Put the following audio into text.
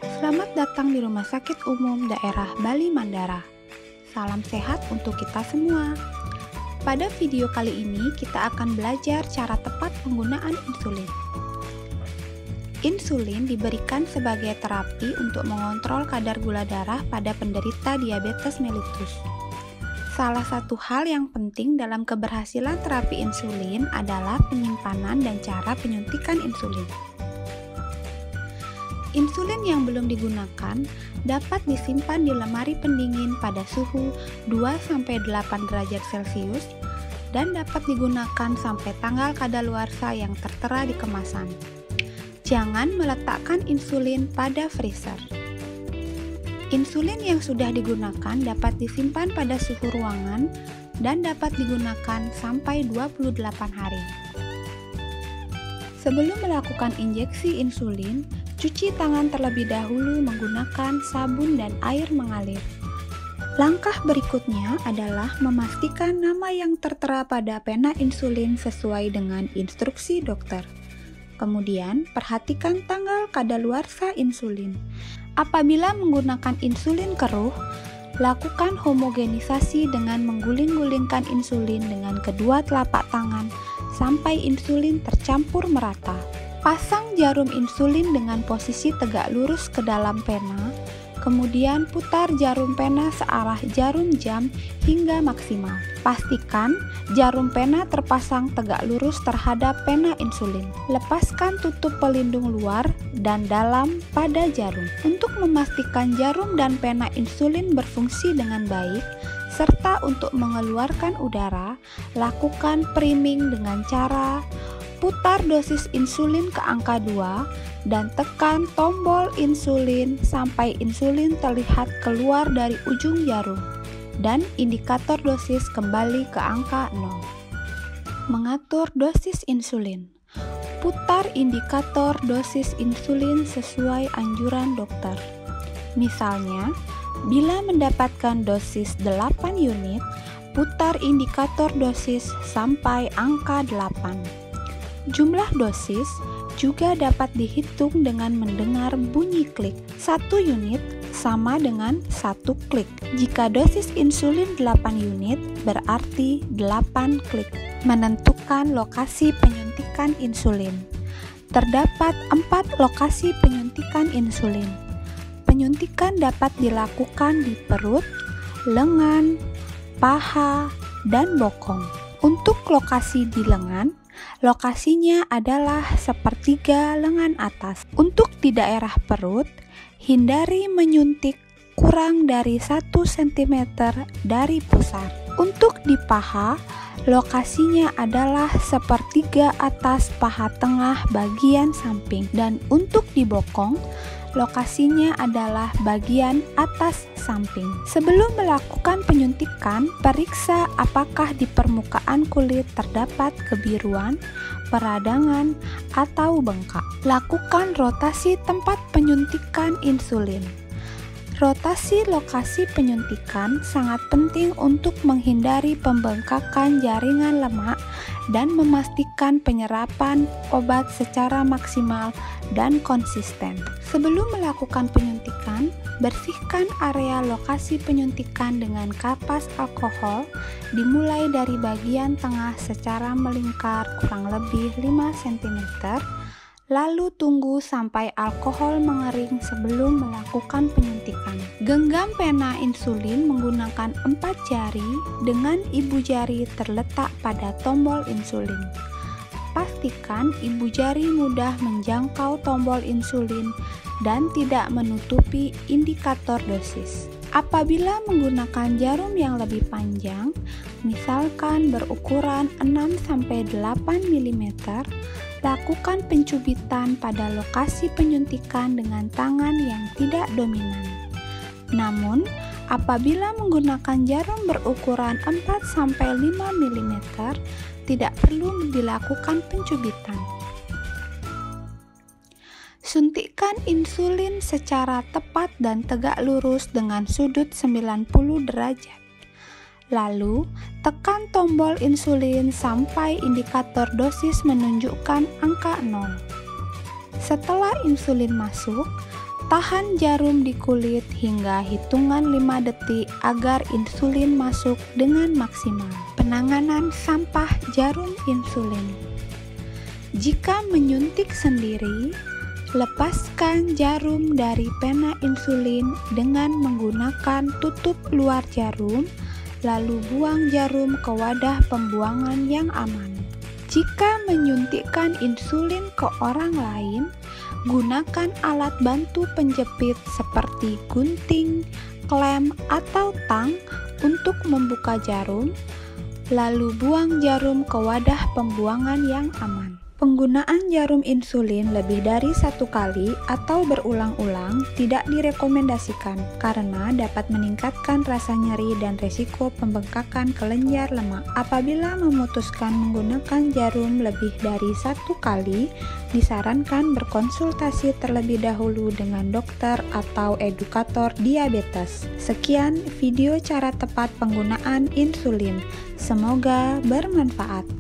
Selamat datang di Rumah Sakit Umum Daerah Bali Mandara. Salam sehat untuk kita semua. Pada video kali ini kita akan belajar cara tepat penggunaan insulin. Insulin diberikan sebagai terapi untuk mengontrol kadar gula darah pada penderita diabetes mellitus. Salah satu hal yang penting dalam keberhasilan terapi insulin adalah penyimpanan dan cara penyuntikan insulin. Insulin yang belum digunakan dapat disimpan di lemari pendingin pada suhu 2-8 derajat Celcius dan dapat digunakan sampai tanggal kadaluarsa yang tertera di kemasan. Jangan meletakkan insulin pada freezer. Insulin yang sudah digunakan dapat disimpan pada suhu ruangan dan dapat digunakan sampai 28 hari. Sebelum melakukan injeksi insulin, cuci tangan terlebih dahulu menggunakan sabun dan air mengalir. Langkah berikutnya adalah memastikan nama yang tertera pada pena insulin sesuai dengan instruksi dokter. Kemudian, perhatikan tanggal kadaluarsa insulin. Apabila menggunakan insulin keruh, lakukan homogenisasi dengan mengguling-gulingkan insulin dengan kedua telapak tangan sampai insulin tercampur merata. Pasang jarum insulin dengan posisi tegak lurus ke dalam pena, kemudian putar jarum pena searah jarum jam hingga maksimal. Pastikan jarum pena terpasang tegak lurus terhadap pena insulin. Lepaskan tutup pelindung luar dan dalam pada jarum. Untuk memastikan jarum dan pena insulin berfungsi dengan baik, serta untuk mengeluarkan udara, lakukan priming dengan cara putar dosis insulin ke angka 2 dan tekan tombol insulin sampai insulin terlihat keluar dari ujung jarum dan indikator dosis kembali ke angka 0. Mengatur dosis insulin. Putar indikator dosis insulin sesuai anjuran dokter. Misalnya, bila mendapatkan dosis 8 unit, putar indikator dosis sampai angka 8. Jumlah dosis juga dapat dihitung dengan mendengar bunyi klik. 1 unit sama dengan 1 klik. Jika dosis insulin 8 unit berarti 8 klik. Menentukan lokasi penyuntikan insulin. Terdapat 4 lokasi penyuntikan insulin. Penyuntikan dapat dilakukan di perut, lengan, paha, dan bokong. Untuk lokasi di lengan, lokasinya adalah sepertiga lengan atas. Untuk di daerah perut, hindari menyuntik kurang dari 1 cm dari pusar. Untuk di paha, lokasinya adalah sepertiga atas paha tengah bagian samping. Dan untuk di bokong, lokasinya adalah bagian atas samping. Sebelum melakukan penyuntikan, periksa apakah di permukaan kulit terdapat kebiruan, peradangan, atau bengkak. Lakukan rotasi tempat penyuntikan insulin. Rotasi lokasi penyuntikan sangat penting untuk menghindari pembengkakan jaringan lemak dan memastikan penyerapan obat secara maksimal dan konsisten. Sebelum melakukan penyuntikan, bersihkan area lokasi penyuntikan dengan kapas alkohol dimulai dari bagian tengah secara melingkar kurang lebih 5 cm. Lalu tunggu sampai alkohol mengering sebelum melakukan penyuntikan. Genggam pena insulin menggunakan 4 jari dengan ibu jari terletak pada tombol insulin. Pastikan ibu jari mudah menjangkau tombol insulin dan tidak menutupi indikator dosis. Apabila menggunakan jarum yang lebih panjang, misalkan berukuran 6-8 mm, lakukan pencubitan pada lokasi penyuntikan dengan tangan yang tidak dominan. Namun, apabila menggunakan jarum berukuran 4-5 mm, tidak perlu dilakukan pencubitan. Suntikkan insulin secara tepat dan tegak lurus dengan sudut 90 derajat. Lalu, tekan tombol insulin sampai indikator dosis menunjukkan angka 0. Setelah insulin masuk, Tahan jarum di kulit hingga hitungan 5 detik agar insulin masuk dengan maksimal. Penanganan sampah jarum insulin. Jika menyuntik sendiri, lepaskan jarum dari pena insulin dengan menggunakan tutup luar jarum, lalu buang jarum ke wadah pembuangan yang aman. Jika menyuntikkan insulin ke orang lain, gunakan alat bantu penjepit seperti gunting, klem, atau tang untuk membuka jarum, lalu buang jarum ke wadah pembuangan yang aman. Penggunaan jarum insulin lebih dari 1 kali atau berulang-ulang tidak direkomendasikan karena dapat meningkatkan rasa nyeri dan resiko pembengkakan kelenjar lemak. Apabila memutuskan menggunakan jarum lebih dari 1 kali, disarankan berkonsultasi terlebih dahulu dengan dokter atau edukator diabetes. Sekian video cara tepat penggunaan insulin. Semoga bermanfaat.